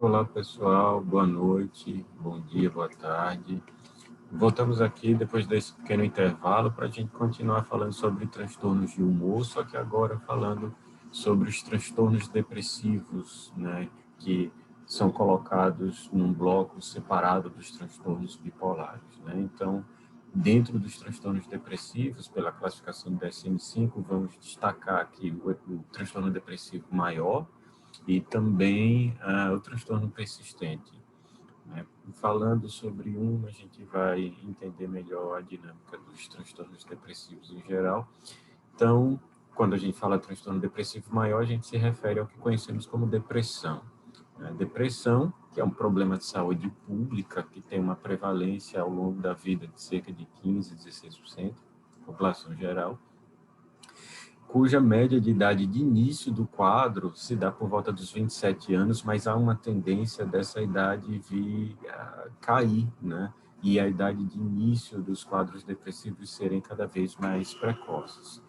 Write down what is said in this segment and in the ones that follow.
Olá, pessoal. Boa noite, bom dia, boa tarde. Voltamos aqui depois desse pequeno intervalo para a gente continuar falando sobre transtornos de humor, só que agora falando sobre os transtornos depressivos, né, que são colocados num bloco separado dos transtornos bipolares, né? Então, dentro dos transtornos depressivos, pela classificação do DSM-5, vamos destacar aqui o transtorno depressivo maior, e também o transtorno persistente, né? Falando sobre um, a gente vai entender melhor a dinâmica dos transtornos depressivos em geral. Então, quando a gente fala transtorno depressivo maior, a gente se refere ao que conhecemos como depressão, né? Depressão, que é um problema de saúde pública, que tem uma prevalência ao longo da vida de cerca de 15 a 16% da população geral, cuja média de idade de início do quadro se dá por volta dos 27 anos, mas há uma tendência dessa idade vir a cair, né? E a idade de início dos quadros depressivos serem cada vez mais precoces.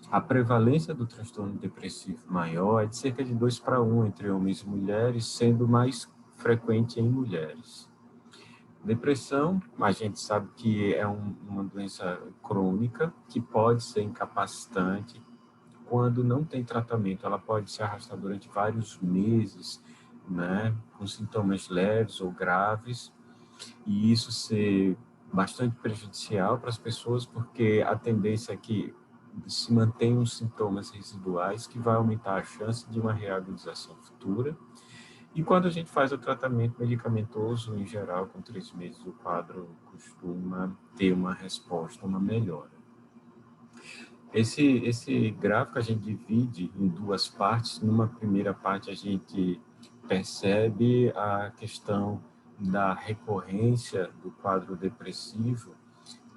A prevalência do transtorno depressivo maior é de cerca de 2 para 1 entre homens e mulheres, sendo mais frequente em mulheres. Depressão, a gente sabe que é uma doença crônica que pode ser incapacitante. Quando não tem tratamento, ela pode se arrastar durante vários meses, né, com sintomas leves ou graves, e isso ser bastante prejudicial para as pessoas, porque a tendência é que se mantenham sintomas residuais, que vai aumentar a chance de uma reagudização futura. E quando a gente faz o tratamento medicamentoso, em geral, com 3 meses, o quadro costuma ter uma resposta, uma melhora. Esse gráfico a gente divide em duas partes. Numa primeira parte, a gente percebe a questão da recorrência do quadro depressivo,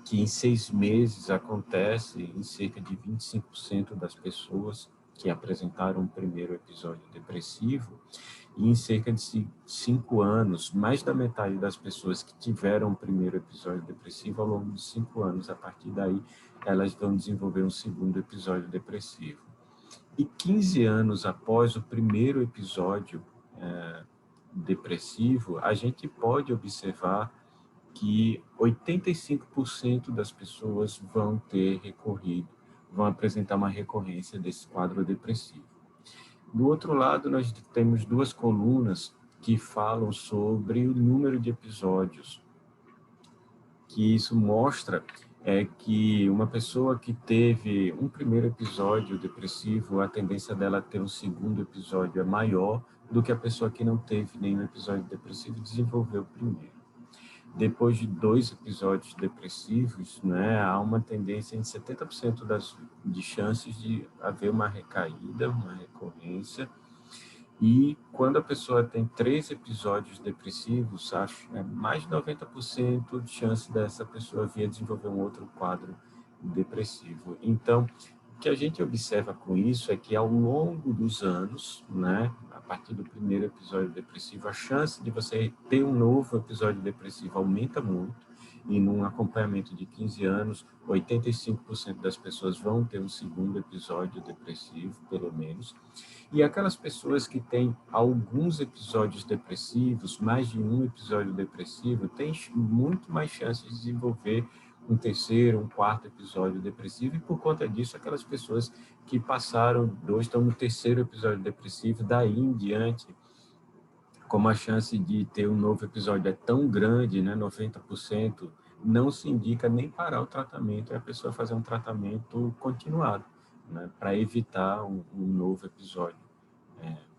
que em 6 meses acontece em cerca de 25% das pessoas que apresentaram o primeiro episódio depressivo, e em cerca de 5 anos, mais da metade das pessoas que tiveram o primeiro episódio depressivo, ao longo de 5 anos, a partir daí, elas vão desenvolver um segundo episódio depressivo. E 15 anos após o primeiro episódio depressivo, a gente pode observar que 85% das pessoas vão ter recorrido, vão apresentar uma recorrência desse quadro depressivo. Do outro lado, nós temos duas colunas que falam sobre o número de episódios, que isso mostra que uma pessoa que teve um primeiro episódio depressivo, a tendência dela ter um segundo episódio é maior do que a pessoa que não teve nenhum episódio depressivo e desenvolveu o primeiro. Depois de 2 episódios depressivos, né, há uma tendência em 70% de chances de haver uma recaída, uma recorrência. E quando a pessoa tem 3 episódios depressivos, acho que é mais de 90% de chance dessa pessoa vir a desenvolver um outro quadro depressivo. Então, o que a gente observa com isso é que ao longo dos anos, né, a partir do primeiro episódio depressivo, a chance de você ter um novo episódio depressivo aumenta muito, e num acompanhamento de 15 anos, 85% das pessoas vão ter um segundo episódio depressivo, pelo menos. E aquelas pessoas que têm alguns episódios depressivos, mais de um episódio depressivo, têm muito mais chances de desenvolver um terceiro, um quarto episódio depressivo, e por conta disso, aquelas pessoas que passaram dois, estão no terceiro episódio depressivo, daí em diante, como a chance de ter um novo episódio é tão grande, né, 90%, não se indica nem parar o tratamento, é a pessoa fazer um tratamento continuado, né, para evitar um novo episódio,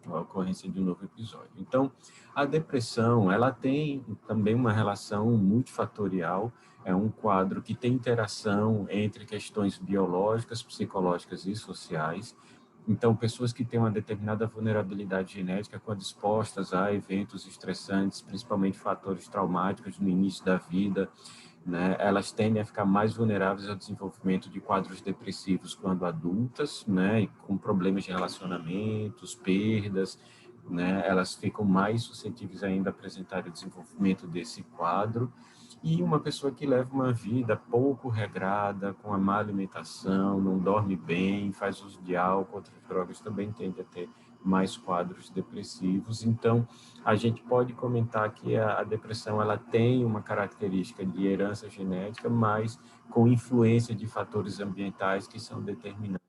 a ocorrência de um novo episódio. Então, a depressão, ela tem também uma relação multifatorial, é um quadro que tem interação entre questões biológicas, psicológicas e sociais. Então, pessoas que têm uma determinada vulnerabilidade genética, quando expostas a eventos estressantes, principalmente fatores traumáticos no início da vida, né, elas tendem a ficar mais vulneráveis ao desenvolvimento de quadros depressivos quando adultas, né, e com problemas de relacionamentos, perdas, né, elas ficam mais suscetíveis ainda a apresentar o desenvolvimento desse quadro. E uma pessoa que leva uma vida pouco regrada, com a má alimentação, não dorme bem, faz uso de álcool, outras drogas, também tende a ter mais quadros depressivos. Então, a gente pode comentar que a depressão ela tem uma característica de herança genética, mas com influência de fatores ambientais que são determinantes.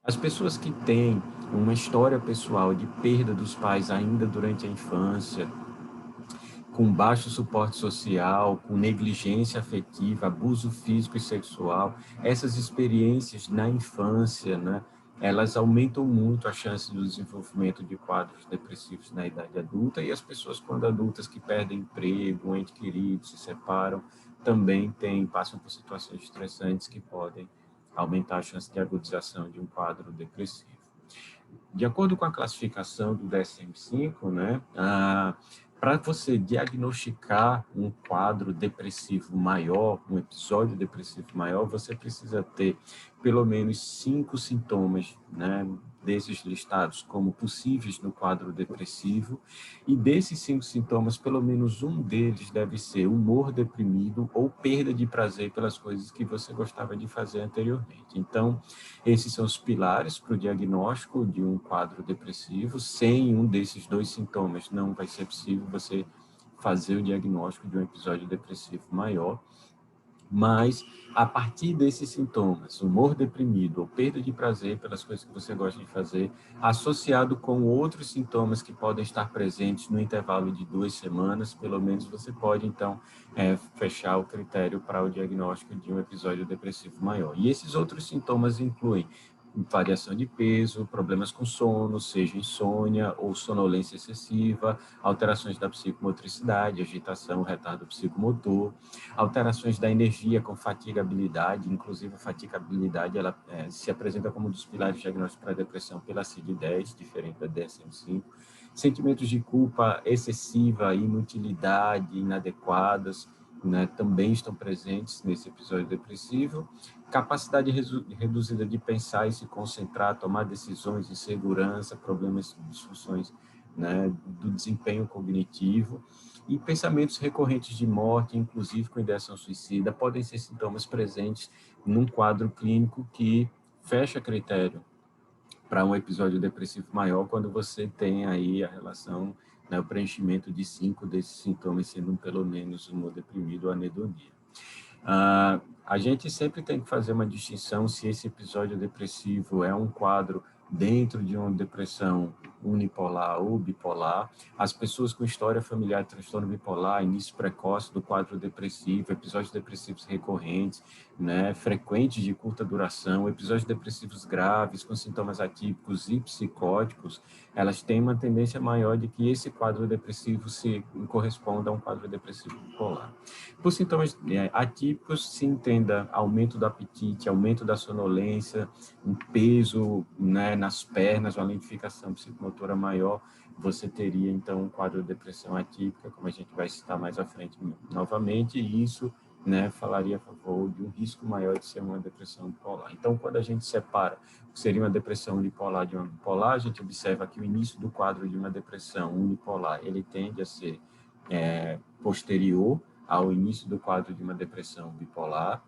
As pessoas que têm uma história pessoal de perda dos pais ainda durante a infância, com baixo suporte social, com negligência afetiva, abuso físico e sexual, essas experiências na infância, né, elas aumentam muito a chance do desenvolvimento de quadros depressivos na idade adulta, e as pessoas, quando adultas, que perdem emprego, um ente querido, se separam, também passam por situações estressantes que podem aumentar a chance de agudização de um quadro depressivo. De acordo com a classificação do DSM-5, né, para você diagnosticar um quadro depressivo maior, um episódio depressivo maior, você precisa ter pelo menos 5 sintomas, né, desses listados como possíveis no quadro depressivo, e desses 5 sintomas, pelo menos um deles deve ser humor deprimido ou perda de prazer pelas coisas que você gostava de fazer anteriormente. Então, esses são os pilares para o diagnóstico de um quadro depressivo. Sem um desses 2 sintomas, não vai ser possível você fazer o diagnóstico de um episódio depressivo maior. Mas, a partir desses sintomas, humor deprimido ou perda de prazer pelas coisas que você gosta de fazer, associado com outros sintomas que podem estar presentes no intervalo de 2 semanas, pelo menos você pode, então, fechar o critério para o diagnóstico de um episódio depressivo maior. E esses outros sintomas incluem variação de peso, problemas com sono, seja insônia ou sonolência excessiva, alterações da psicomotricidade, agitação, retardo psicomotor, alterações da energia com fatigabilidade, inclusive a fatigabilidade ela se apresenta como um dos pilares diagnósticos para a depressão pela CID-10, diferente da DSM-5, sentimentos de culpa excessiva, inutilidade, inadequadas, né, também estão presentes nesse episódio depressivo, capacidade reduzida de pensar e se concentrar, tomar decisões, insegurança, problemas, disfunções, né, do desempenho cognitivo, e pensamentos recorrentes de morte, inclusive com ideação suicida, podem ser sintomas presentes num quadro clínico que fecha critério para um episódio depressivo maior, quando você tem aí a relação, né, o preenchimento de 5 desses sintomas, sendo pelo menos humor deprimido ou anedonia. A gente sempre tem que fazer uma distinção se esse episódio depressivo é um quadro dentro de uma depressão unipolar ou bipolar. As pessoas com história familiar de transtorno bipolar, início precoce do quadro depressivo, episódios depressivos recorrentes, né, frequentes de curta duração, episódios depressivos graves com sintomas atípicos e psicóticos, elas têm uma tendência maior de que esse quadro depressivo se corresponda a um quadro depressivo bipolar. Por sintomas atípicos, se entenda aumento do apetite, aumento da sonolência, um peso, né, nas pernas, uma lentificação psicomotora maior, você teria, então, um quadro de depressão atípica, como a gente vai citar mais à frente novamente, e isso, né, falaria a favor de um risco maior de ser uma depressão bipolar. Então, quando a gente separa o que seria uma depressão unipolar de uma bipolar, a gente observa que o início do quadro de uma depressão unipolar, ele tende a ser posterior ao início do quadro de uma depressão bipolar.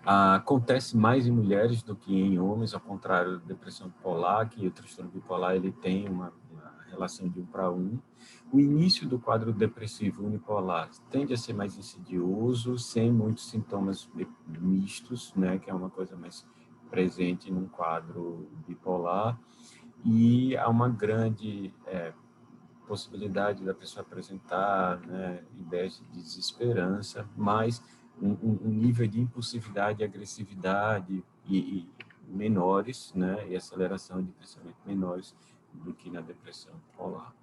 Acontece mais em mulheres do que em homens, ao contrário da depressão bipolar, que o transtorno bipolar ele tem uma relação de 1 para 1. O início do quadro depressivo unipolar tende a ser mais insidioso, sem muitos sintomas mistos, né, que é uma coisa mais presente num quadro bipolar, e há uma grande possibilidade da pessoa apresentar, né, ideias de desesperança, mas um nível de impulsividade e agressividade e menores, né, e aceleração de pensamento menores do que na depressão bipolar.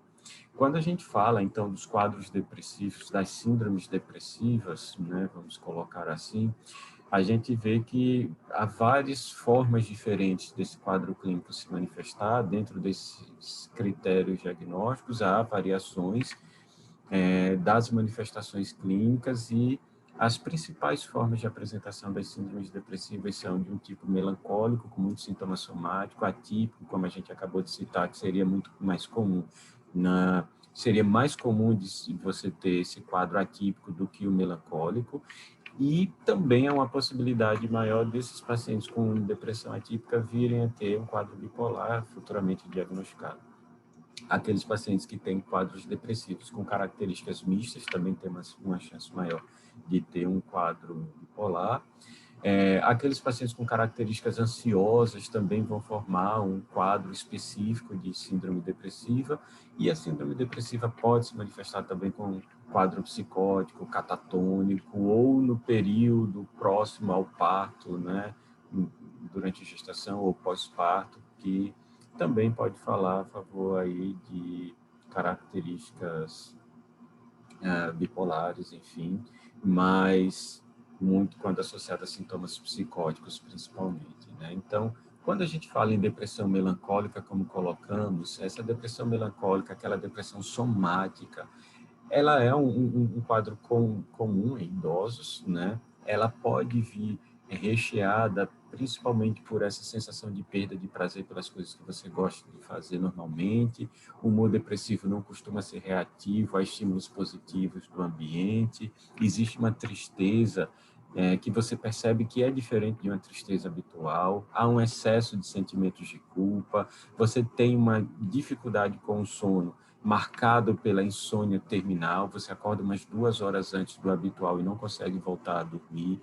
Quando a gente fala, então, dos quadros depressivos, das síndromes depressivas, né, vamos colocar assim, a gente vê que há várias formas diferentes desse quadro clínico se manifestar. Dentro desses critérios diagnósticos, há variações das manifestações clínicas, e as principais formas de apresentação das síndromes depressivas são de um tipo melancólico, com muitos sintomas somáticos, atípico, como a gente acabou de citar, que seria muito mais comum seria mais comum de você ter esse quadro atípico do que o melancólico, E também há uma possibilidade maior desses pacientes com depressão atípica virem a ter um quadro bipolar futuramente diagnosticado. Aqueles pacientes que têm quadros depressivos com características mistas também têm uma chance maior de ter um quadro bipolar. Aqueles pacientes com características ansiosas também vão formar um quadro específico de síndrome depressiva, e a síndrome depressiva pode se manifestar também com quadro psicótico, catatônico, ou no período próximo ao parto, né, durante a gestação ou pós-parto, que também pode falar a favor aí de características bipolares, enfim, mas muito quando associado a sintomas psicóticos, principalmente, né? Então, quando a gente fala em depressão melancólica, como colocamos, essa depressão melancólica, aquela depressão somática, ela é um quadro comum em idosos, né? Ela pode vir recheada principalmente por essa sensação de perda de prazer pelas coisas que você gosta de fazer normalmente. O humor depressivo não costuma ser reativo a estímulos positivos do ambiente. Existe uma tristeza que você percebe que é diferente de uma tristeza habitual. Há um excesso de sentimentos de culpa. Você tem uma dificuldade com o sono marcado pela insônia terminal, você acorda umas 2 horas antes do habitual e não consegue voltar a dormir.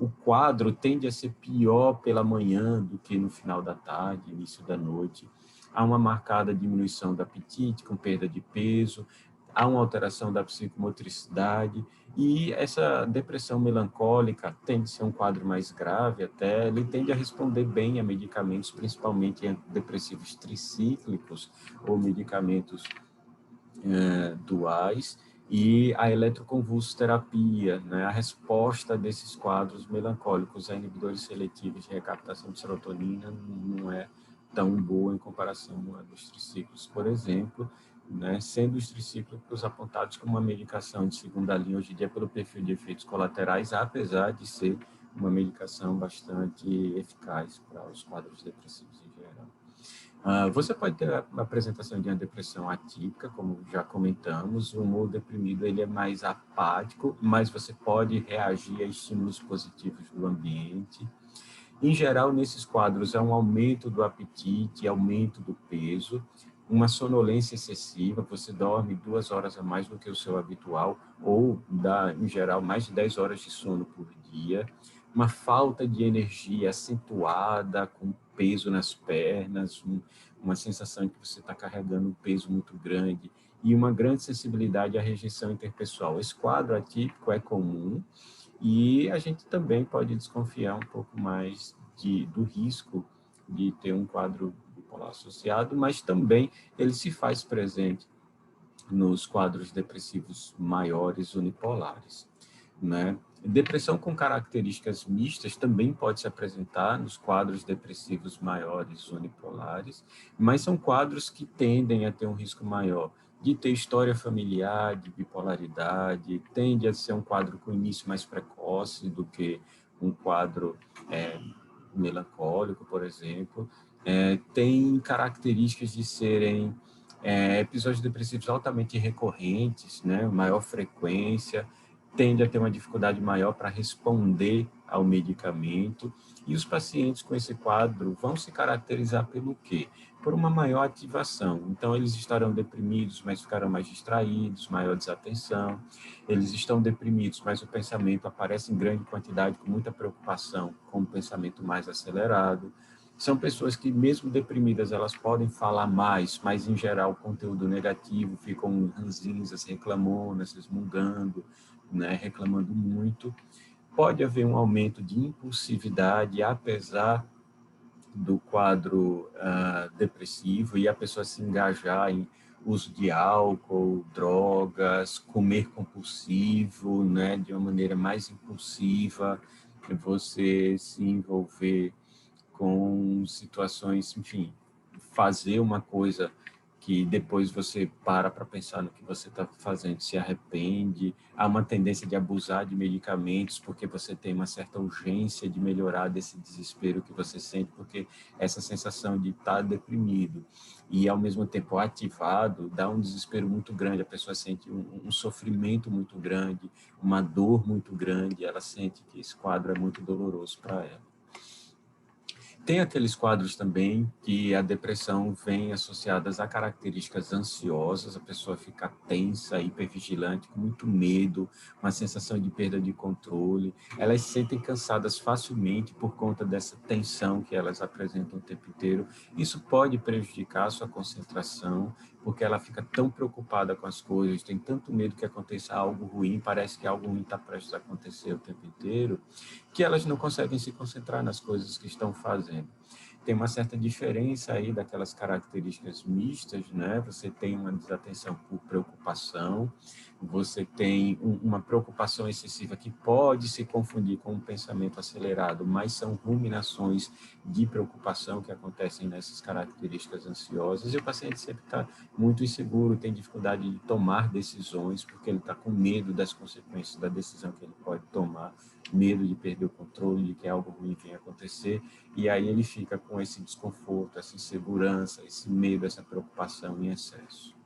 O quadro tende a ser pior pela manhã do que no final da tarde, início da noite. Há uma marcada diminuição do apetite, com perda de peso, há uma alteração da psicomotricidade, e essa depressão melancólica tende a ser um quadro mais grave até, ele tende a responder bem a medicamentos, principalmente antidepressivos tricíclicos ou medicamentos duais, e a eletroconvulsoterapia, né, a resposta desses quadros melancólicos a inibidores seletivos de recaptação de serotonina não é tão boa em comparação a dos tricíclicos, por exemplo, né, sendo os tricíclicos apontados como uma medicação de segunda linha hoje em dia pelo perfil de efeitos colaterais, apesar de ser uma medicação bastante eficaz para os quadros depressivos em geral. Você pode ter a apresentação de uma depressão atípica, como já comentamos. O humor deprimido ele é mais apático, mas você pode reagir a estímulos positivos do ambiente. Em geral, nesses quadros, há um aumento do apetite, aumento do peso, uma sonolência excessiva, você dorme 2 horas a mais do que o seu habitual, ou dá, em geral, mais de 10 horas de sono por dia, uma falta de energia acentuada, com peso nas pernas, uma sensação de que você está carregando um peso muito grande, e uma grande sensibilidade à rejeição interpessoal. Esse quadro atípico é comum, e a gente também pode desconfiar um pouco mais do risco de ter um quadro bipolar associado, mas também ele se faz presente nos quadros depressivos maiores unipolares, né? Depressão com características mistas também pode se apresentar nos quadros depressivos maiores unipolares, mas são quadros que tendem a ter um risco maior de ter história familiar, de bipolaridade, tende a ser um quadro com início mais precoce do que um quadro melancólico, por exemplo. Tem características de serem episódios depressivos altamente recorrentes, né, maior frequência, tende a ter uma dificuldade maior para responder ao medicamento, e os pacientes com esse quadro vão se caracterizar pelo quê? Por uma maior ativação. Então, eles estarão deprimidos, mas ficarão mais distraídos, maior desatenção. Eles estão deprimidos, mas o pensamento aparece em grande quantidade, com muita preocupação, com um pensamento mais acelerado. São pessoas que, mesmo deprimidas, elas podem falar mais, mas, em geral, conteúdo negativo, ficam ranzinzas, reclamonas, resmungando, né, reclamando muito. Pode haver um aumento de impulsividade, apesar do quadro depressivo, e a pessoa se engajar em uso de álcool, drogas, comer compulsivo, né, de uma maneira mais impulsiva, você se envolver com situações, enfim, fazer uma coisa que depois você para pensar no que você está fazendo, se arrepende, há uma tendência de abusar de medicamentos porque você tem uma certa urgência de melhorar desse desespero que você sente, porque essa sensação de estar deprimido e ao mesmo tempo ativado dá um desespero muito grande, a pessoa sente um sofrimento muito grande, uma dor muito grande, ela sente que esse quadro é muito doloroso para ela. Tem aqueles quadros também que a depressão vem associadas a características ansiosas, a pessoa fica tensa, hipervigilante, com muito medo, uma sensação de perda de controle. Elas se sentem cansadas facilmente por conta dessa tensão que elas apresentam o tempo inteiro. Isso pode prejudicar a sua concentração, porque ela fica tão preocupada com as coisas, tem tanto medo que aconteça algo ruim, parece que algo ruim está prestes a acontecer o tempo inteiro, que elas não conseguem se concentrar nas coisas que estão fazendo. Tem uma certa diferença aí daquelas características mistas, né? Você tem uma desatenção por preocupação, você tem uma preocupação excessiva que pode se confundir com um pensamento acelerado, mas são ruminações de preocupação que acontecem nessas características ansiosas, e o paciente sempre está muito inseguro, tem dificuldade de tomar decisões, porque ele está com medo das consequências da decisão que ele pode tomar, medo de perder o controle, de que algo ruim venha acontecer, e aí ele fica com esse desconforto, essa insegurança, esse medo, essa preocupação em excesso.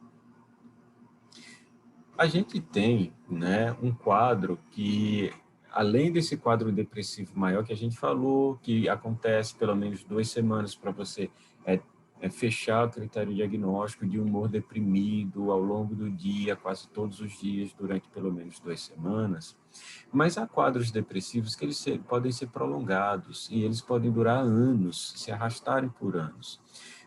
A gente tem, né, um quadro que, além desse quadro depressivo maior que a gente falou, que acontece pelo menos 2 semanas para você fechar o critério diagnóstico de humor deprimido ao longo do dia, quase todos os dias, durante pelo menos 2 semanas, mas há quadros depressivos que eles podem ser prolongados e eles podem durar anos, se arrastarem por anos.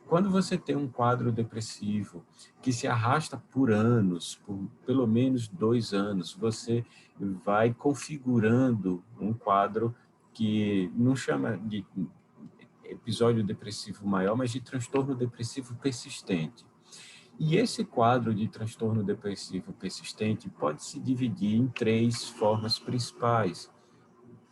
Quando você tem um quadro depressivo que se arrasta por anos, por pelo menos 2 anos, você vai configurando um quadro que não chama de episódio depressivo maior, mas de transtorno depressivo persistente. E esse quadro de transtorno depressivo persistente pode se dividir em 3 formas principais.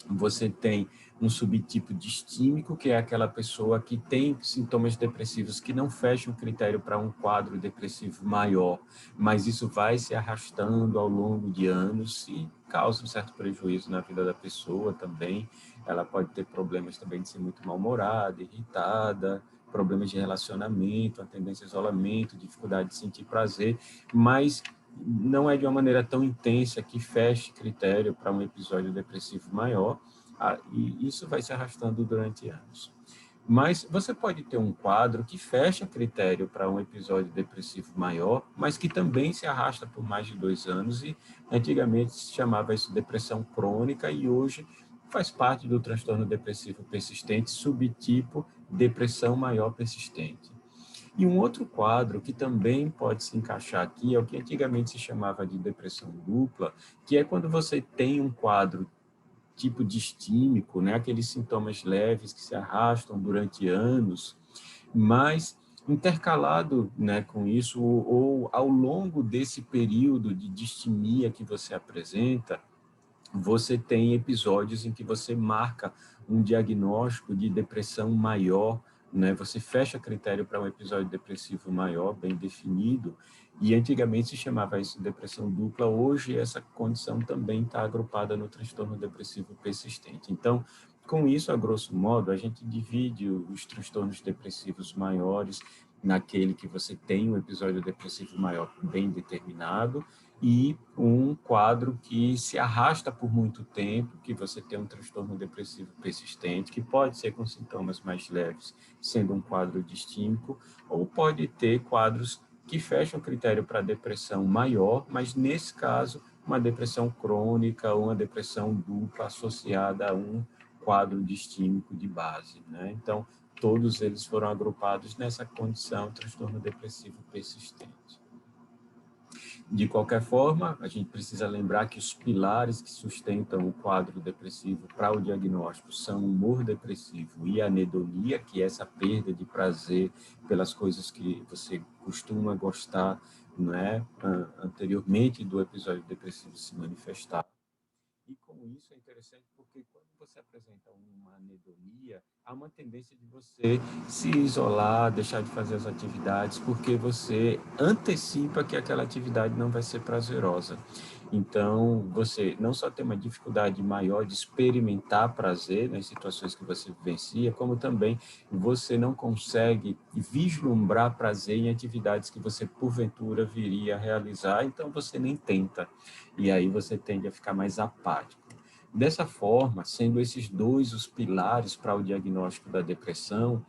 Você tem um subtipo distímico, que é aquela pessoa que tem sintomas depressivos que não fecham o critério para um quadro depressivo maior, mas isso vai se arrastando ao longo de anos e causa um certo prejuízo na vida da pessoa também. Ela pode ter problemas também de ser muito mal-humorada, irritada, problemas de relacionamento, a tendência a isolamento, dificuldade de sentir prazer, mas não é de uma maneira tão intensa que feche critério para um episódio depressivo maior, e isso vai se arrastando durante anos. Mas você pode ter um quadro que fecha critério para um episódio depressivo maior, mas que também se arrasta por mais de 2 anos, e antigamente se chamava isso de depressão crônica, e hoje faz parte do transtorno depressivo persistente, subtipo depressão maior persistente. E um outro quadro que também pode se encaixar aqui é o que antigamente se chamava de depressão dupla, que é quando você tem um quadro tipo distímico, né, aqueles sintomas leves que se arrastam durante anos, mas intercalado, né, com isso, ou ao longo desse período de distimia que você apresenta, você tem episódios em que você marca um diagnóstico de depressão maior, né? Você fecha critério para um episódio depressivo maior, bem definido, e antigamente se chamava isso de depressão dupla, hoje essa condição também está agrupada no transtorno depressivo persistente. Então, com isso, a grosso modo, a gente divide os transtornos depressivos maiores naquele que você tem um episódio depressivo maior bem determinado, e um quadro que se arrasta por muito tempo, que você tem um transtorno depressivo persistente, que pode ser com sintomas mais leves, sendo um quadro distímico, ou pode ter quadros que fecham o critério para depressão maior, mas nesse caso, uma depressão crônica ou uma depressão dupla associada a um quadro distímico de base, né? Então, todos eles foram agrupados nessa condição, transtorno depressivo persistente. De qualquer forma, a gente precisa lembrar que os pilares que sustentam o quadro depressivo para o diagnóstico são o humor depressivo e a anedonia, que é essa perda de prazer pelas coisas que você costuma gostar, né, anteriormente do episódio depressivo se manifestar. E com isso é interessante porque quando você apresenta uma anedonia, há uma tendência de você se isolar, deixar de fazer as atividades, porque você antecipa que aquela atividade não vai ser prazerosa. Então, você não só tem uma dificuldade maior de experimentar prazer nas situações que você vivencia, como também você não consegue vislumbrar prazer em atividades que você, porventura, viria a realizar, então você nem tenta. E aí você tende a ficar mais apático. Dessa forma, sendo esses dois os pilares para o diagnóstico da depressão,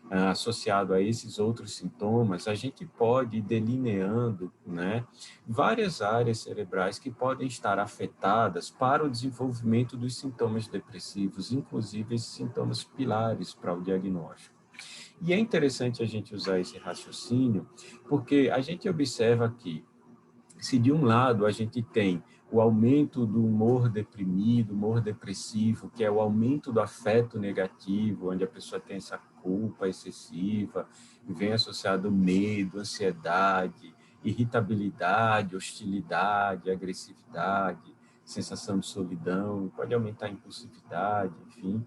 associado a esses outros sintomas, a gente pode ir delineando, né, várias áreas cerebrais que podem estar afetadas para o desenvolvimento dos sintomas depressivos, inclusive esses sintomas pilares para o diagnóstico. E é interessante a gente usar esse raciocínio, porque a gente observa que, se de um lado a gente tem o aumento do humor deprimido, humor depressivo, que é o aumento do afeto negativo, onde a pessoa tem essa culpa excessiva, e vem associado medo, ansiedade, irritabilidade, hostilidade, agressividade, sensação de solidão, pode aumentar a impulsividade, enfim.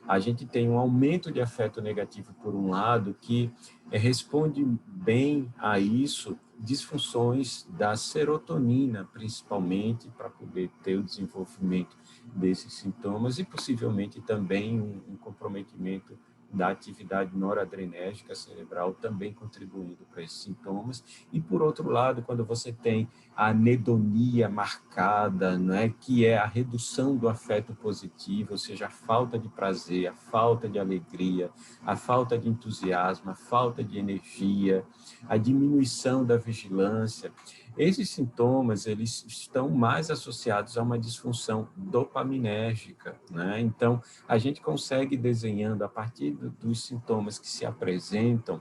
A gente tem um aumento de afeto negativo por um lado, que responde bem a isso disfunções da serotonina, principalmente, para poder ter o desenvolvimento desses sintomas e possivelmente também um comprometimento da atividade noradrenérgica cerebral, também contribuindo para esses sintomas. E, por outro lado, quando você tem a anedonia marcada, né, que é a redução do afeto positivo, ou seja, a falta de prazer, a falta de alegria, a falta de entusiasmo, a falta de energia, a diminuição da vigilância. Esses sintomas, eles estão mais associados a uma disfunção dopaminérgica, né? Então, a gente consegue desenhando, a partir dos sintomas que se apresentam,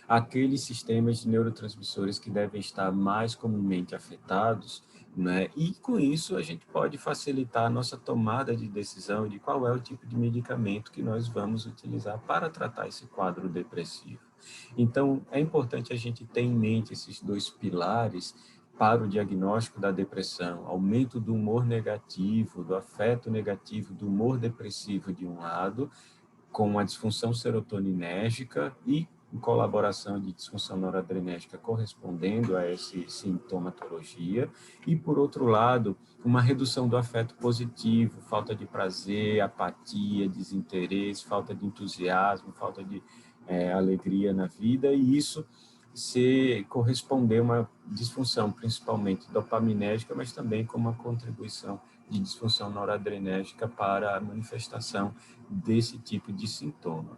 aqueles sistemas de neurotransmissores que devem estar mais comumente afetados, né? E com isso a gente pode facilitar a nossa tomada de decisão de qual é o tipo de medicamento que nós vamos utilizar para tratar esse quadro depressivo. Então, é importante a gente ter em mente esses dois pilares para o diagnóstico da depressão: aumento do humor negativo, do afeto negativo, do humor depressivo de um lado, com a disfunção serotoninérgica e em colaboração de disfunção noradrenérgica correspondendo a essa sintomatologia, e, por outro lado, uma redução do afeto positivo, falta de prazer, apatia, desinteresse, falta de entusiasmo, falta de alegria na vida, e isso se corresponder a uma disfunção principalmente dopaminérgica, mas também com uma contribuição de disfunção noradrenérgica para a manifestação desse tipo de sintoma.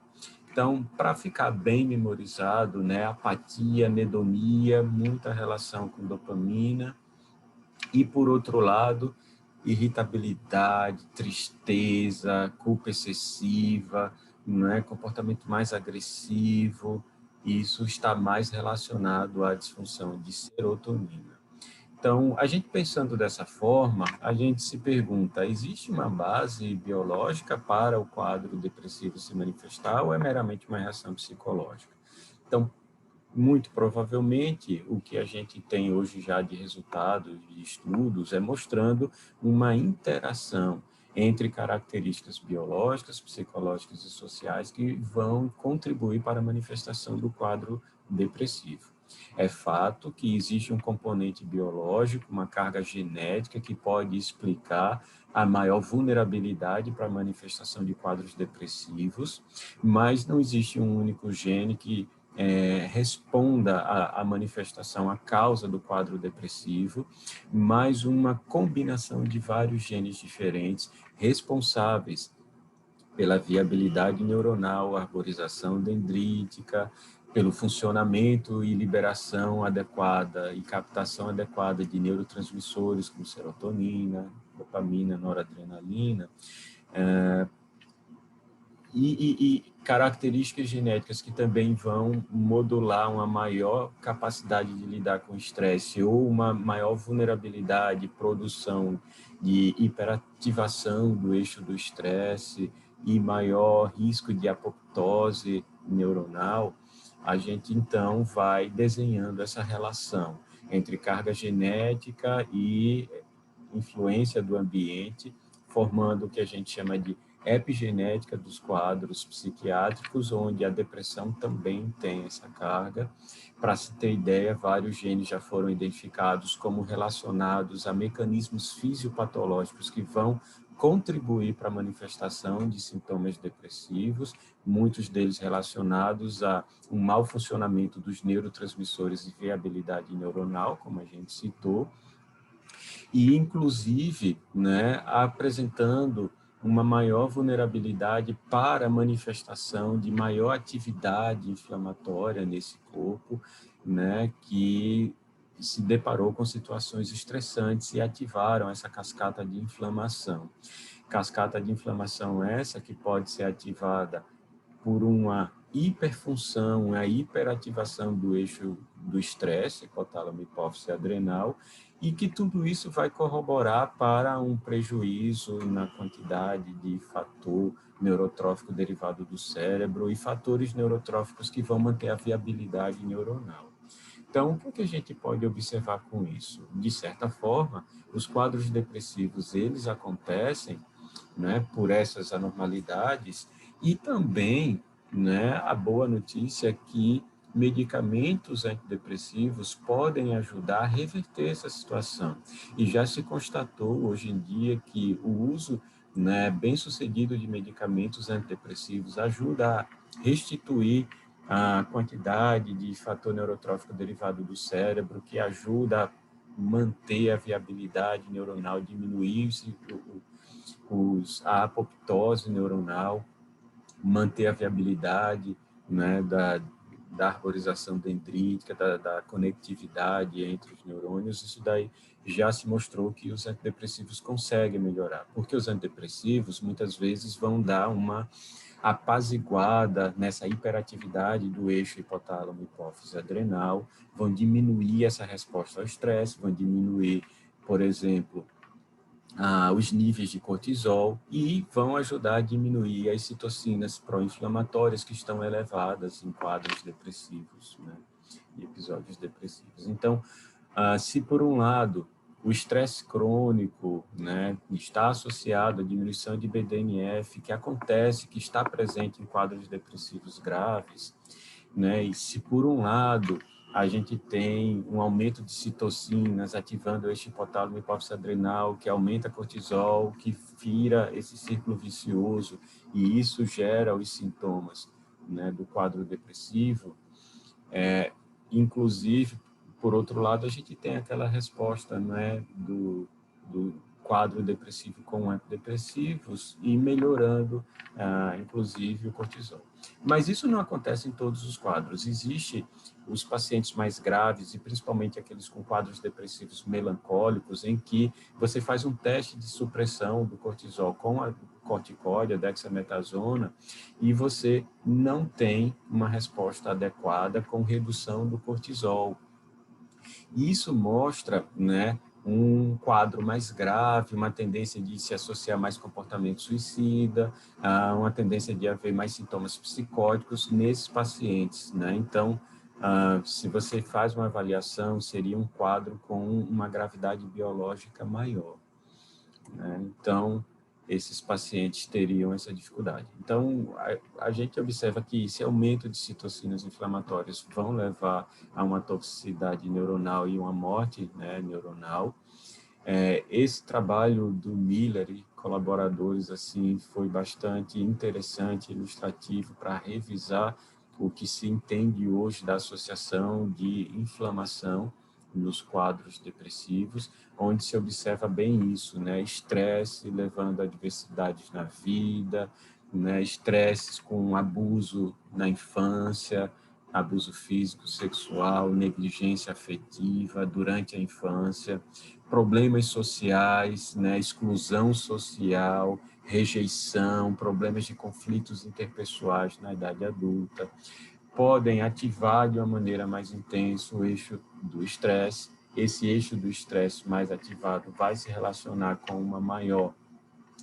Então, para ficar bem memorizado, né, apatia, anedonia, muita relação com dopamina, e, por outro lado, irritabilidade, tristeza, culpa excessiva, né, comportamento mais agressivo, isso está mais relacionado à disfunção de serotonina. Então, a gente pensando dessa forma, a gente se pergunta: existe uma base biológica para o quadro depressivo se manifestar ou é meramente uma reação psicológica? Então, muito provavelmente, o que a gente tem hoje já de resultados de estudos é mostrando uma interação entre características biológicas, psicológicas e sociais que vão contribuir para a manifestação do quadro depressivo. É fato que existe um componente biológico, uma carga genética que pode explicar a maior vulnerabilidade para a manifestação de quadros depressivos, mas não existe um único gene que responda à manifestação, à causa do quadro depressivo, mas uma combinação de vários genes diferentes responsáveis pela viabilidade neuronal, arborização dendrítica, pelo funcionamento e liberação adequada e captação adequada de neurotransmissores como serotonina, dopamina, noradrenalina, e características genéticas que também vão modular uma maior capacidade de lidar com o estresse ou uma maior vulnerabilidade, produção de hiperativação do eixo do estresse e maior risco de apoptose neuronal, a gente então vai desenhando essa relação entre carga genética e influência do ambiente, formando o que a gente chama de epigenética dos quadros psiquiátricos, onde a depressão também tem essa carga. Para se ter ideia, vários genes já foram identificados como relacionados a mecanismos fisiopatológicos que vão contribuir para a manifestação de sintomas depressivos, muitos deles relacionados a um mau funcionamento dos neurotransmissores e viabilidade neuronal, como a gente citou, e inclusive, né, apresentando uma maior vulnerabilidade para a manifestação de maior atividade inflamatória nesse corpo, né, que se deparou com situações estressantes e ativaram essa cascata de inflamação. Cascata de inflamação essa que pode ser ativada por uma hiperfunção, uma hiperativação do eixo do estresse, hipotálamo, hipófise adrenal, e que tudo isso vai corroborar para um prejuízo na quantidade de fator neurotrófico derivado do cérebro e fatores neurotróficos que vão manter a viabilidade neuronal. Então, o que a gente pode observar com isso? De certa forma, os quadros depressivos, eles acontecem, né, por essas anormalidades, e também, né, a boa notícia é que medicamentos antidepressivos podem ajudar a reverter essa situação. E já se constatou hoje em dia que o uso, né, bem-sucedido de medicamentos antidepressivos ajuda a restituir a quantidade de fator neurotrófico derivado do cérebro, que ajuda a manter a viabilidade neuronal, diminuir a apoptose neuronal, manter a viabilidade, né, da arborização dendrítica, da conectividade entre os neurônios. Isso daí já se mostrou que os antidepressivos conseguem melhorar, porque os antidepressivos muitas vezes vão dar uma apaziguada nessa hiperatividade do eixo hipotálamo, hipófise adrenal, vão diminuir essa resposta ao estresse, vão diminuir, por exemplo, os níveis de cortisol e vão ajudar a diminuir as citocinas pró-inflamatórias que estão elevadas em quadros depressivos, né, em episódios depressivos. Então, se por um lado o estresse crônico, né, está associado à diminuição de BDNF, que acontece, que está presente em quadros depressivos graves, né, e se por um lado a gente tem um aumento de citocinas, ativando o eixo hipotálamo e hipófise adrenal, que aumenta cortisol, que vira esse círculo vicioso, e isso gera os sintomas, né, do quadro depressivo. Inclusive, por outro lado, a gente tem aquela resposta, né, do quadro depressivo com antidepressivos e melhorando, inclusive, o cortisol. Mas isso não acontece em todos os quadros. Existe os pacientes mais graves e principalmente aqueles com quadros depressivos melancólicos, em que você faz um teste de supressão do cortisol com a corticóide, a dexametasona, e você não tem uma resposta adequada com redução do cortisol. Isso mostra, né, um quadro mais grave, uma tendência de se associar mais comportamento suicida, uma tendência de haver mais sintomas psicóticos nesses pacientes, né? Então, se você faz uma avaliação, seria um quadro com uma gravidade biológica maior, né? Então, esses pacientes teriam essa dificuldade. Então, a gente observa que esse aumento de citocinas inflamatórias vão levar a uma toxicidade neuronal e uma morte, né, neuronal. Esse trabalho do Miller e colaboradores assim foi bastante interessante, ilustrativo para revisar o que se entende hoje da associação de inflamação nos quadros depressivos, onde se observa bem isso, né? Estresse levando a adversidades na vida, né? Estresses com abuso na infância, abuso físico, sexual, negligência afetiva durante a infância, problemas sociais, né? Exclusão social, rejeição, problemas de conflitos interpessoais na idade adulta, podem ativar de uma maneira mais intensa o eixo do estresse. Esse eixo do estresse mais ativado vai se relacionar com uma maior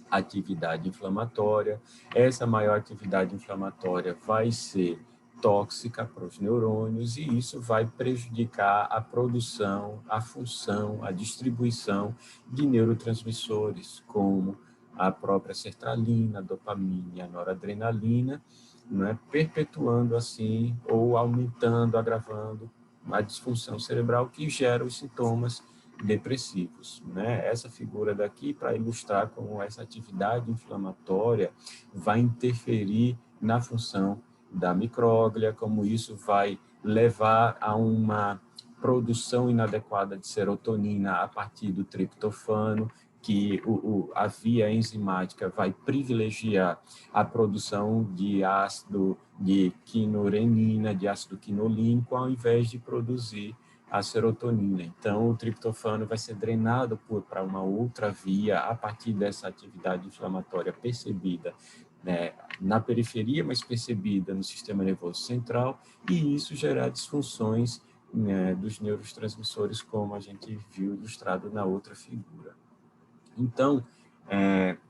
atividade inflamatória. Essa maior atividade inflamatória vai ser tóxica para os neurônios e isso vai prejudicar a produção, a função, a distribuição de neurotransmissores, como a própria sertralina, a dopamina e a noradrenalina, né, perpetuando assim ou aumentando, agravando a disfunção cerebral que gera os sintomas depressivos, né? Essa figura daqui, para ilustrar como essa atividade inflamatória vai interferir na função da micróglia, como isso vai levar a uma produção inadequada de serotonina a partir do triptofano, que a via enzimática vai privilegiar a produção de ácido de quinorenina, de ácido quinolínico, ao invés de produzir a serotonina. Então, o triptofano vai ser drenado para uma outra via a partir dessa atividade inflamatória percebida, né, na periferia, mas percebida no sistema nervoso central, e isso gerar disfunções, né, dos neurotransmissores, como a gente viu ilustrado na outra figura. Então,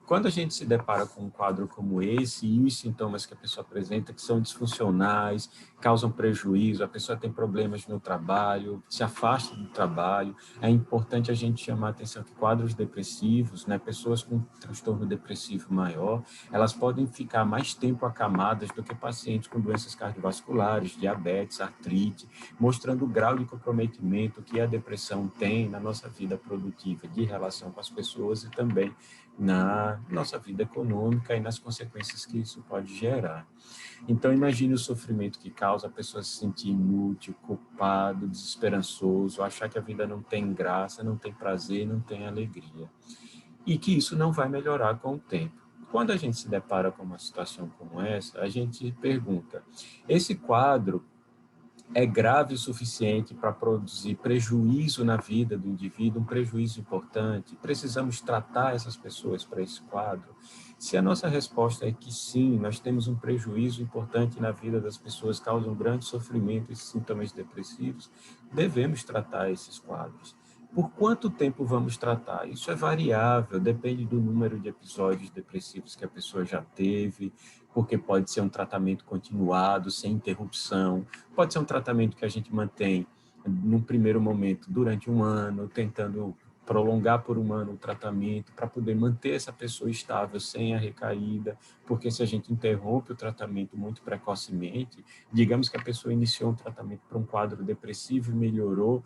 quando a gente se depara com um quadro como esse e os sintomas que a pessoa apresenta, que são disfuncionais, causam prejuízo, a pessoa tem problemas no trabalho, se afasta do trabalho, é importante a gente chamar a atenção que quadros depressivos, né, pessoas com transtorno depressivo maior, elas podem ficar mais tempo acamadas do que pacientes com doenças cardiovasculares, diabetes, artrite, mostrando o grau de comprometimento que a depressão tem na nossa vida produtiva, de relação com as pessoas e também na nossa vida econômica e nas consequências que isso pode gerar. Então, imagine o sofrimento que causa a pessoa se sentir inútil, culpado, desesperançoso, achar que a vida não tem graça, não tem prazer, não tem alegria. E que isso não vai melhorar com o tempo. Quando a gente se depara com uma situação como essa, a gente pergunta, esse quadro é grave o suficiente para produzir prejuízo na vida do indivíduo, um prejuízo importante? Precisamos tratar essas pessoas para esse quadro? Se a nossa resposta é que sim, nós temos um prejuízo importante na vida das pessoas, causam grande sofrimento esses sintomas depressivos, devemos tratar esses quadros. Por quanto tempo vamos tratar? Isso é variável, depende do número de episódios depressivos que a pessoa já teve, porque pode ser um tratamento continuado, sem interrupção, pode ser um tratamento que a gente mantém num primeiro momento durante um ano, tentando prolongar por um ano o tratamento para poder manter essa pessoa estável sem a recaída, porque se a gente interrompe o tratamento muito precocemente, digamos que a pessoa iniciou um tratamento para um quadro depressivo e melhorou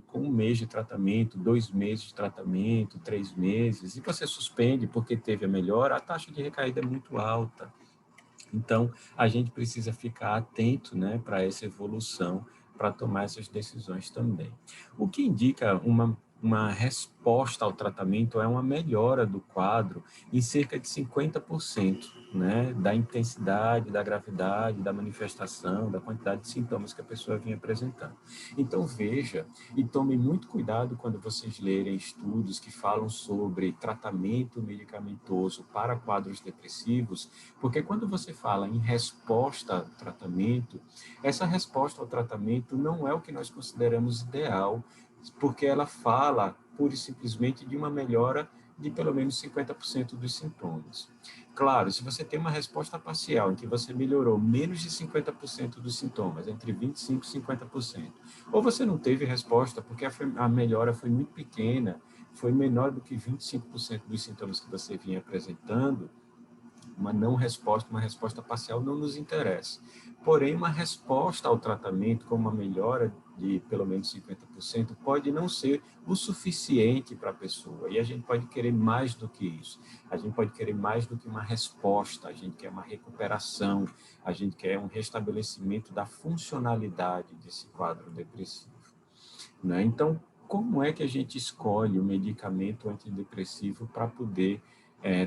com um mês de tratamento, 2 meses de tratamento, 3 meses, e você suspende porque teve a melhora, a taxa de recaída é muito alta. Então, a gente precisa ficar atento, né, para essa evolução, para tomar essas decisões também. O que indica uma resposta ao tratamento é uma melhora do quadro em cerca de 50%, né, da intensidade, da gravidade, da manifestação, da quantidade de sintomas que a pessoa vinha apresentando. Então, veja e tome muito cuidado quando vocês lerem estudos que falam sobre tratamento medicamentoso para quadros depressivos, porque quando você fala em resposta ao tratamento, essa resposta ao tratamento não é o que nós consideramos ideal, porque ela fala pura e simplesmente de uma melhora de pelo menos 50% dos sintomas. Claro, se você tem uma resposta parcial em que você melhorou menos de 50% dos sintomas, entre 25% e 50%, ou você não teve resposta porque a melhora foi muito pequena, foi menor do que 25% dos sintomas que você vinha apresentando, uma não resposta, uma resposta parcial não nos interessa. Porém, uma resposta ao tratamento com uma melhora de pelo menos 50% pode não ser o suficiente para a pessoa. E a gente pode querer mais do que isso. A gente pode querer mais do que uma resposta, a gente quer uma recuperação, a gente quer um restabelecimento da funcionalidade desse quadro depressivo, né? Então, como é que a gente escolhe o medicamento antidepressivo para poder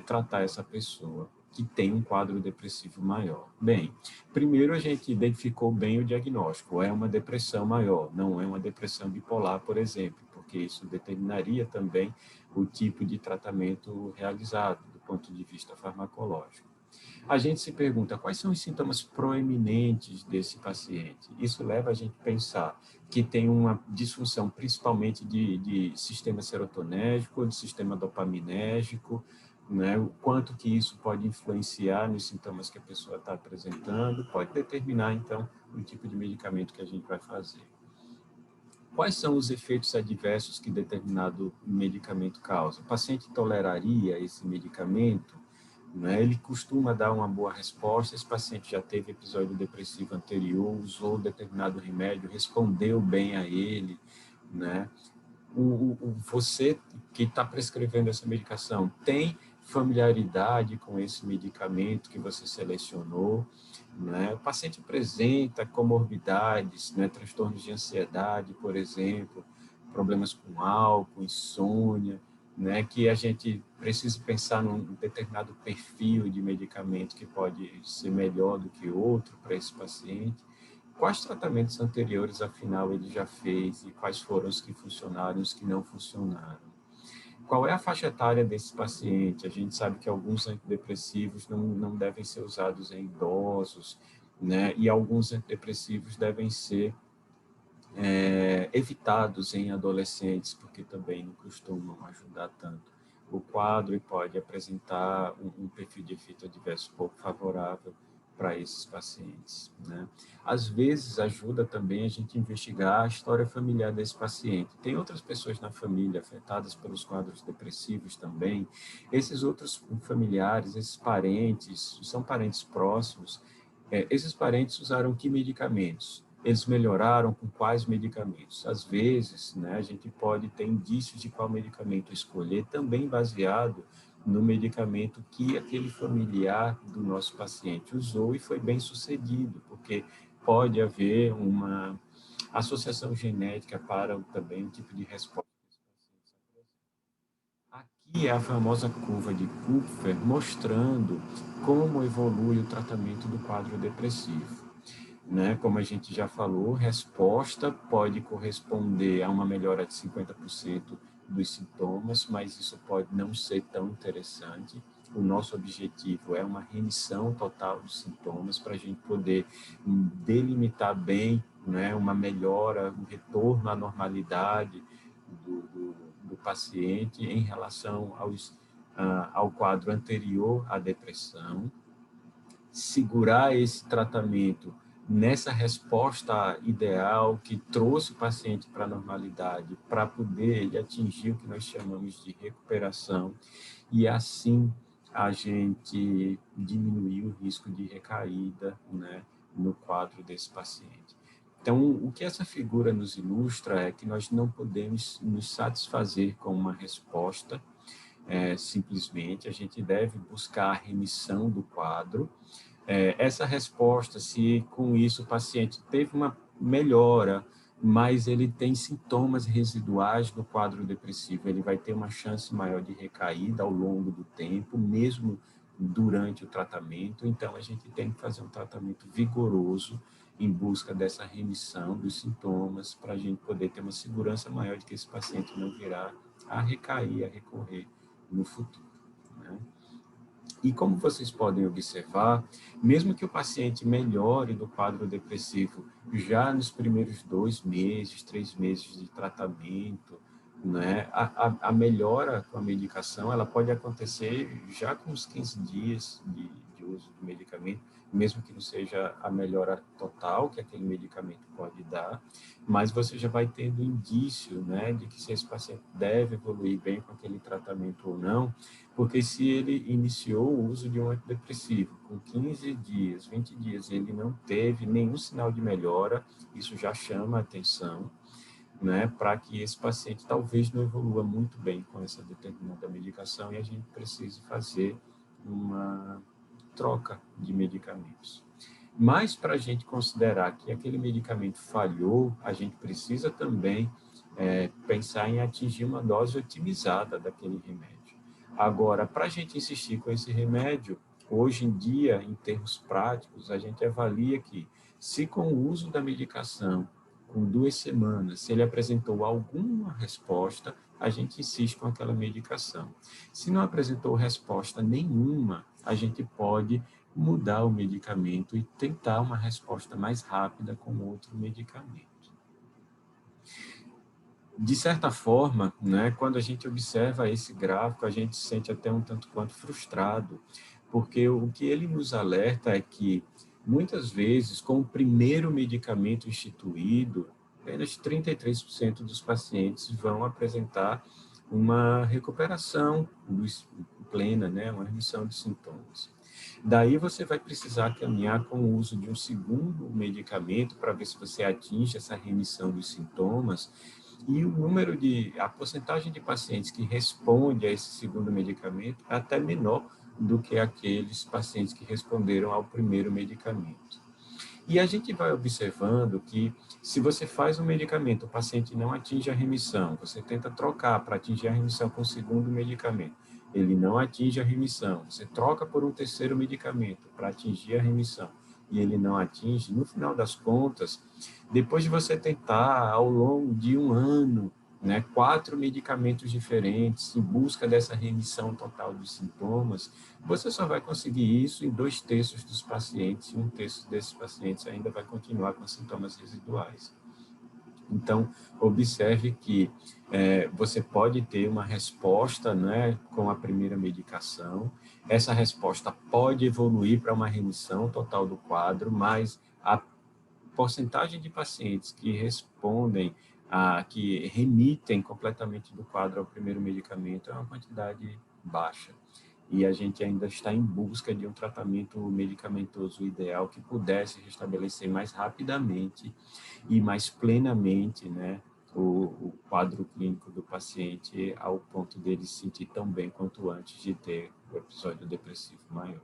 tratar essa pessoa que tem um quadro depressivo maior? Bem, primeiro a gente identificou bem o diagnóstico, é uma depressão maior, não é uma depressão bipolar, por exemplo, porque isso determinaria também o tipo de tratamento realizado do ponto de vista farmacológico. A gente se pergunta quais são os sintomas proeminentes desse paciente. Isso leva a gente a pensar que tem uma disfunção principalmente de sistema serotonérgico ou de sistema dopaminérgico, né? O quanto que isso pode influenciar nos sintomas que a pessoa está apresentando, pode determinar, então, o tipo de medicamento que a gente vai fazer. Quais são os efeitos adversos que determinado medicamento causa? O paciente toleraria esse medicamento? Né? Ele costuma dar uma boa resposta. Esse paciente já teve episódio depressivo anterior, usou determinado remédio, respondeu bem a ele, né? Você que está prescrevendo essa medicação tem familiaridade com esse medicamento que você selecionou, né? O paciente apresenta comorbidades, né? Transtornos de ansiedade, por exemplo, problemas com álcool, insônia, né? Que a gente precisa pensar num determinado perfil de medicamento que pode ser melhor do que outro para esse paciente. Quais tratamentos anteriores, afinal, ele já fez e quais foram os que funcionaram e os que não funcionaram? Qual é a faixa etária desse paciente? A gente sabe que alguns antidepressivos não devem ser usados em idosos, né? E alguns antidepressivos devem ser evitados em adolescentes, porque também não costumam ajudar tanto o quadro e pode apresentar um perfil de efeito adverso pouco favorável para esses pacientes, né? Às vezes ajuda também a gente investigar a história familiar desse paciente. Tem outras pessoas na família afetadas pelos quadros depressivos também. Esses outros familiares, esses parentes, são parentes próximos, esses parentes usaram que medicamentos? Eles melhoraram com quais medicamentos? Às vezes, né, a gente pode ter indícios de qual medicamento escolher, também baseado no medicamento que aquele familiar do nosso paciente usou e foi bem sucedido, porque pode haver uma associação genética para também o tipo de resposta que esse paciente apresenta. Aqui é a famosa curva de Kupfer, mostrando como evolui o tratamento do quadro depressivo, né? Como a gente já falou, resposta pode corresponder a uma melhora de 50% dos sintomas, mas isso pode não ser tão interessante. O nosso objetivo é uma remissão total dos sintomas para a gente poder delimitar bem, né, uma melhora, um retorno à normalidade do paciente em relação ao quadro anterior à depressão. Segurar esse tratamento nessa resposta ideal que trouxe o paciente para a normalidade, para poder ele atingir o que nós chamamos de recuperação, e assim a gente diminuir o risco de recaída, né, no quadro desse paciente. Então, o que essa figura nos ilustra é que nós não podemos nos satisfazer com uma resposta, simplesmente, a gente deve buscar a remissão do quadro. Essa resposta, se com isso o paciente teve uma melhora, mas ele tem sintomas residuais do quadro depressivo, ele vai ter uma chance maior de recaída ao longo do tempo, mesmo durante o tratamento. Então, a gente tem que fazer um tratamento vigoroso em busca dessa remissão dos sintomas, para a gente poder ter uma segurança maior de que esse paciente não virá a recair, a recorrer no futuro, né? E como vocês podem observar, mesmo que o paciente melhore do quadro depressivo já nos primeiros 2 meses, 3 meses de tratamento, né, a melhora com a medicação ela pode acontecer já com uns 15 dias de uso do medicamento, mesmo que não seja a melhora total que aquele medicamento pode dar, mas você já vai tendo indício, né, de que se esse paciente deve evoluir bem com aquele tratamento ou não, porque se ele iniciou o uso de um antidepressivo com 15 dias, 20 dias, e ele não teve nenhum sinal de melhora, isso já chama a atenção, né, para que esse paciente talvez não evolua muito bem com essa determinada medicação e a gente precise fazer uma troca de medicamentos. Mas para a gente considerar que aquele medicamento falhou, a gente precisa também pensar em atingir uma dose otimizada daquele remédio. Agora, para a gente insistir com esse remédio, hoje em dia, em termos práticos, a gente avalia que, se com o uso da medicação, com 2 semanas, se ele apresentou alguma resposta, a gente insiste com aquela medicação. Se não apresentou resposta nenhuma, a gente pode mudar o medicamento e tentar uma resposta mais rápida com outro medicamento. De certa forma, né, quando a gente observa esse gráfico, a gente se sente até um tanto quanto frustrado, porque o que ele nos alerta é que, muitas vezes, com o primeiro medicamento instituído, apenas 33% dos pacientes vão apresentar uma recuperação plena, né, uma remissão de sintomas. Daí você vai precisar caminhar com o uso de um segundo medicamento para ver se você atinge essa remissão dos sintomas, e a porcentagem de pacientes que responde a esse segundo medicamento é até menor do que aqueles pacientes que responderam ao primeiro medicamento. E a gente vai observando que, se você faz um medicamento, o paciente não atinge a remissão, você tenta trocar para atingir a remissão com o segundo medicamento, ele não atinge a remissão, você troca por um terceiro medicamento para atingir a remissão, e ele não atinge, no final das contas, depois de você tentar, ao longo de um ano, né, 4 medicamentos diferentes, em busca dessa remissão total dos sintomas, você só vai conseguir isso em 2/3 dos pacientes, e 1/3 desses pacientes ainda vai continuar com sintomas residuais. Então, observe que você pode ter uma resposta, né, com a primeira medicação, essa resposta pode evoluir para uma remissão total do quadro, mas a porcentagem de pacientes que respondem, que remitem completamente do quadro ao primeiro medicamento é uma quantidade baixa. E a gente ainda está em busca de um tratamento medicamentoso ideal que pudesse restabelecer mais rapidamente e mais plenamente, né, o quadro clínico do paciente, ao ponto dele se sentir tão bem quanto antes de ter o episódio depressivo maior.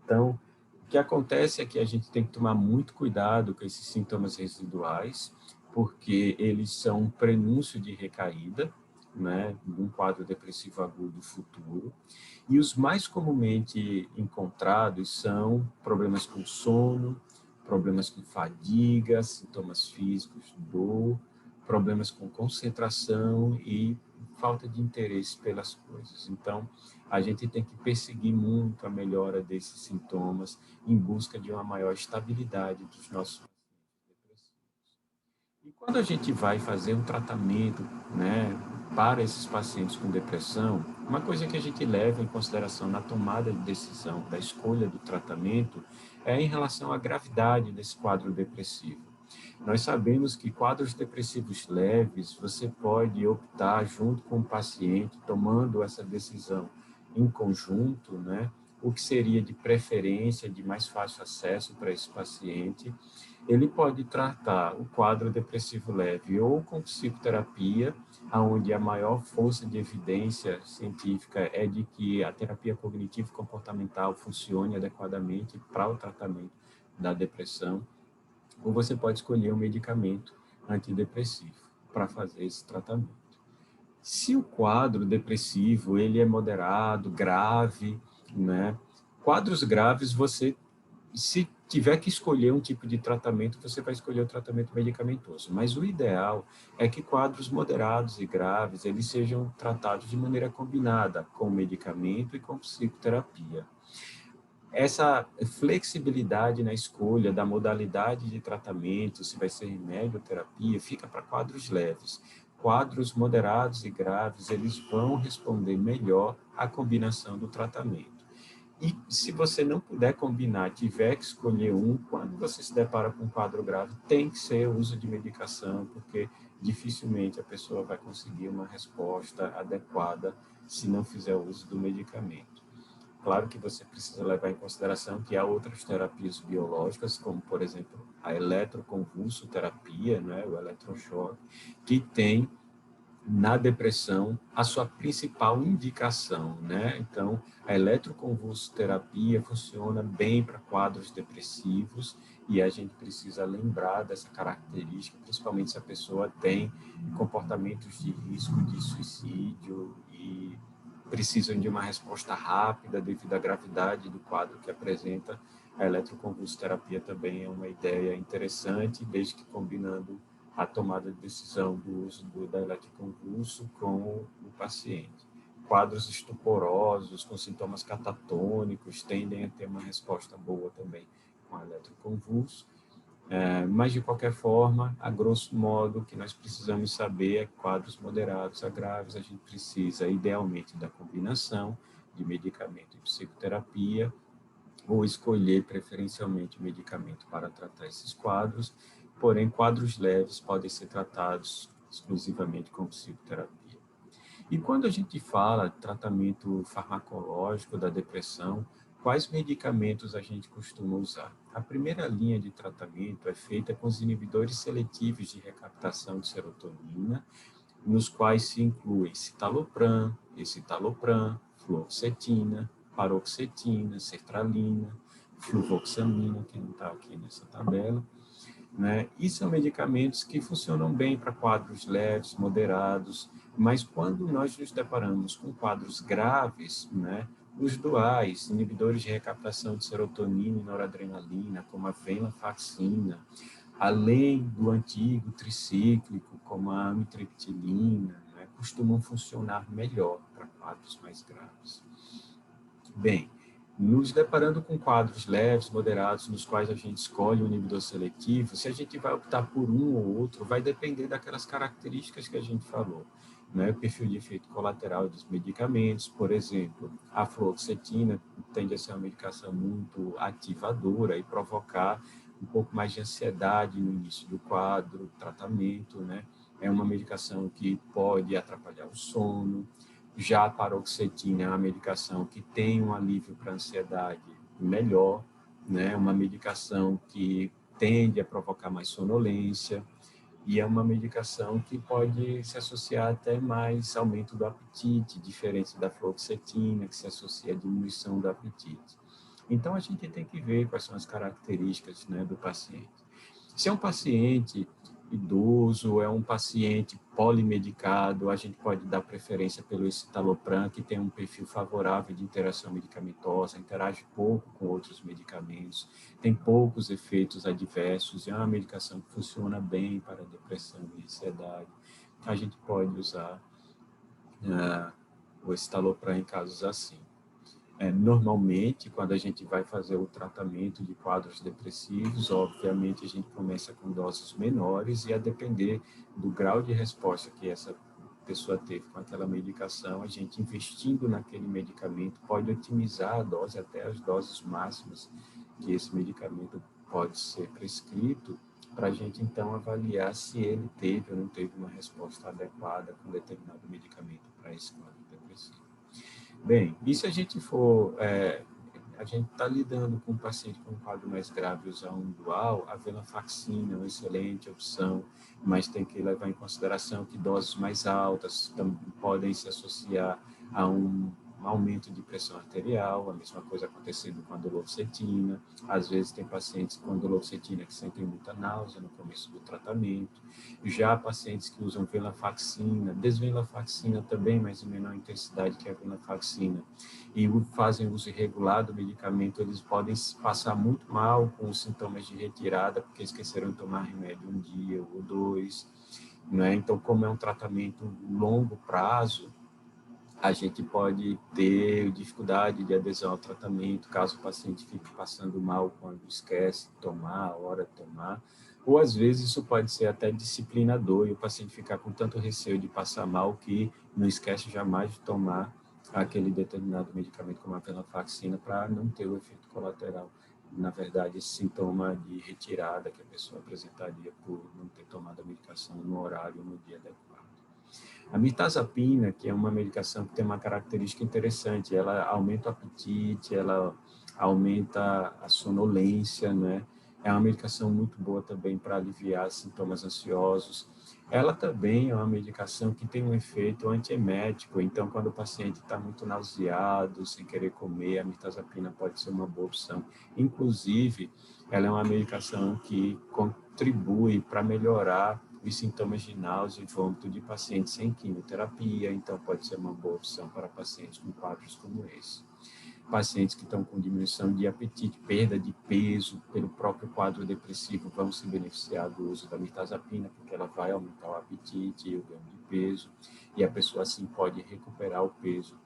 Então, o que acontece é que a gente tem que tomar muito cuidado com esses sintomas residuais, porque eles são um prenúncio de recaída, né, de um quadro depressivo agudo futuro. E os mais comumente encontrados são problemas com sono, problemas com fadiga, sintomas físicos, dor, problemas com concentração e falta de interesse pelas coisas. Então, a gente tem que perseguir muito a melhora desses sintomas em busca de uma maior estabilidade dos nossos pacientes depressivos. E quando a gente vai fazer um tratamento, né, para esses pacientes com depressão, uma coisa que a gente leva em consideração na tomada de decisão da escolha do tratamento é em relação à gravidade desse quadro depressivo. Nós sabemos que quadros depressivos leves, você pode optar junto com o paciente, tomando essa decisão em conjunto, né, o que seria de preferência, de mais fácil acesso para esse paciente. Ele pode tratar o quadro depressivo leve ou com psicoterapia, onde a maior força de evidência científica é de que a terapia cognitivo-comportamental funcione adequadamente para o tratamento da depressão, ou você pode escolher um medicamento antidepressivo para fazer esse tratamento. Se o quadro depressivo ele é moderado, grave, né? Quadros graves, você, se tiver que escolher um tipo de tratamento, você vai escolher o tratamento medicamentoso. Mas o ideal é que quadros moderados e graves, eles sejam tratados de maneira combinada com medicamento e com psicoterapia. Essa flexibilidade na escolha da modalidade de tratamento, se vai ser remédio ou terapia, fica para quadros leves. Quadros moderados e graves, eles vão responder melhor à combinação do tratamento. E se você não puder combinar, tiver que escolher um, quando você se depara com um quadro grave, tem que ser o uso de medicação, porque dificilmente a pessoa vai conseguir uma resposta adequada se não fizer o uso do medicamento. Claro que você precisa levar em consideração que há outras terapias biológicas, como, por exemplo, a eletroconvulsoterapia, né, o eletrochoque, que tem na depressão a sua principal indicação, né? Então, a eletroconvulsoterapia funciona bem para quadros depressivos e a gente precisa lembrar dessa característica, principalmente se a pessoa tem comportamentos de risco de suicídio e precisam de uma resposta rápida devido à gravidade do quadro que apresenta. A eletroconvulsoterapia também é uma ideia interessante, desde que combinando a tomada de decisão do uso da eletroconvulso com o paciente. Quadros estuporosos, com sintomas catatônicos, tendem a ter uma resposta boa também com a eletroconvulso. Mas, de qualquer forma, a grosso modo, o que nós precisamos saber é que quadros moderados a graves, a gente precisa, idealmente, da combinação de medicamento e psicoterapia, ou escolher preferencialmente o medicamento para tratar esses quadros, porém quadros leves podem ser tratados exclusivamente com psicoterapia. E quando a gente fala tratamento farmacológico da depressão, quais medicamentos a gente costuma usar? A primeira linha de tratamento é feita com os inibidores seletivos de recaptação de serotonina, nos quais se incluem citalopram, escitalopram, fluoxetina, paroxetina, sertralina, fluvoxamina, que não está aqui nessa tabela, né? E são medicamentos que funcionam bem para quadros leves, moderados, mas quando nós nos deparamos com quadros graves, né, os duais, inibidores de recaptação de serotonina e noradrenalina, como a venlafaxina, além do antigo tricíclico, como a amitriptilina, né, costumam funcionar melhor para quadros mais graves. Bem, nos deparando com quadros leves, moderados, nos quais a gente escolhe um inibidor seletivo, se a gente vai optar por um ou outro, vai depender daquelas características que a gente falou, né? O perfil de efeito colateral dos medicamentos, por exemplo, a fluoxetina tende a ser uma medicação muito ativadora e provocar um pouco mais de ansiedade no início do quadro, tratamento, né? É uma medicação que pode atrapalhar o sono. Já a paroxetina é uma medicação que tem um alívio para a ansiedade melhor, né? Uma medicação que tende a provocar mais sonolência e é uma medicação que pode se associar até mais aumento do apetite, diferente da fluoxetina, que se associa à diminuição do apetite. Então, a gente tem que ver quais são as características, né, do paciente. Se é um paciente idoso, é um paciente polimedicado, a gente pode dar preferência pelo escitalopram, que tem um perfil favorável de interação medicamentosa, interage pouco com outros medicamentos, tem poucos efeitos adversos, é uma medicação que funciona bem para depressão e ansiedade. A gente pode usar o escitalopram em casos assim. Normalmente, quando a gente vai fazer o tratamento de quadros depressivos, obviamente a gente começa com doses menores e a depender do grau de resposta que essa pessoa teve com aquela medicação, a gente investindo naquele medicamento pode otimizar a dose até as doses máximas que esse medicamento pode ser prescrito para a gente então avaliar se ele teve ou não teve uma resposta adequada com determinado medicamento para esse quadro depressivo. Bem, e se a gente for, a gente está lidando com um paciente com um quadro mais grave, usar um dual, a venlafaxina é uma excelente opção, mas tem que levar em consideração que doses mais altas podem se associar a um aumento de pressão arterial, a mesma coisa acontecendo com a duloxetina. Às vezes tem pacientes com duloxetina que sentem muita náusea no começo do tratamento. Já pacientes que usam venlafaxina, desvenlafaxina também, mas em menor intensidade que a venlafaxina, e fazem uso irregular do medicamento, eles podem passar muito mal com os sintomas de retirada, porque esqueceram de tomar remédio um dia ou dois, né? Então, como é um tratamento longo prazo, a gente pode ter dificuldade de adesão ao tratamento, caso o paciente fique passando mal quando esquece de tomar, a hora de tomar, ou às vezes isso pode ser até disciplinador e o paciente ficar com tanto receio de passar mal que não esquece jamais de tomar aquele determinado medicamento como a venlafaxina para não ter o efeito colateral. Na verdade, esse sintoma de retirada que a pessoa apresentaria por não ter tomado a medicação no horário, no dia adequado. A mirtazapina, que é uma medicação que tem uma característica interessante, ela aumenta o apetite, ela aumenta a sonolência, né? É uma medicação muito boa também para aliviar sintomas ansiosos. Ela também é uma medicação que tem um efeito antiemético, então quando o paciente está muito nauseado, sem querer comer, a mirtazapina pode ser uma boa opção. Inclusive, ela é uma medicação que contribui para melhorar os sintomas de náusea e vômito de pacientes sem quimioterapia, então pode ser uma boa opção para pacientes com quadros como esse. Pacientes que estão com diminuição de apetite, perda de peso pelo próprio quadro depressivo vão se beneficiar do uso da mirtazapina, porque ela vai aumentar o apetite e o ganho de peso, e a pessoa assim pode recuperar o peso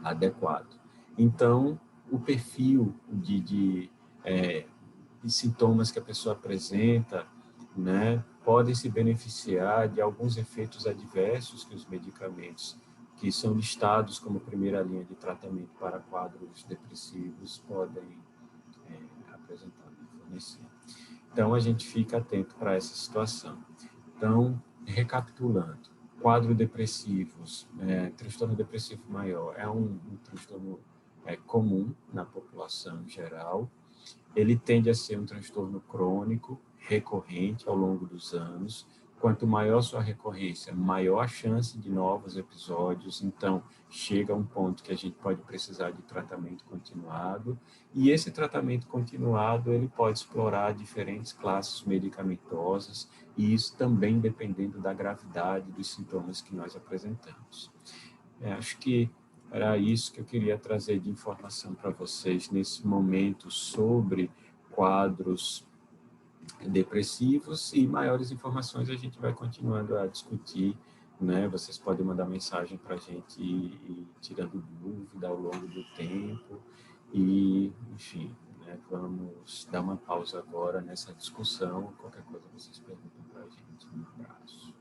adequado. Então, o perfil de sintomas que a pessoa apresenta, né, podem se beneficiar de alguns efeitos adversos que os medicamentos que são listados como primeira linha de tratamento para quadros depressivos podem apresentar e fornecer. Então, a gente fica atento para essa situação. Então, recapitulando, quadro depressivos, transtorno depressivo maior é um transtorno comum na população em geral. Ele tende a ser um transtorno crônico, recorrente ao longo dos anos. Quanto maior sua recorrência, maior a chance de novos episódios. Então, chega a um ponto que a gente pode precisar de tratamento continuado. E esse tratamento continuado, ele pode explorar diferentes classes medicamentosas, e isso também dependendo da gravidade dos sintomas que nós apresentamos. Acho que era isso que eu queria trazer de informação para vocês nesse momento sobre quadros depressivos, e maiores informações a gente vai continuando a discutir, né? Vocês podem mandar mensagem para a gente e tirando dúvida ao longo do tempo e, enfim, né? Vamos dar uma pausa agora nessa discussão. Qualquer coisa vocês perguntam para a gente. Um abraço.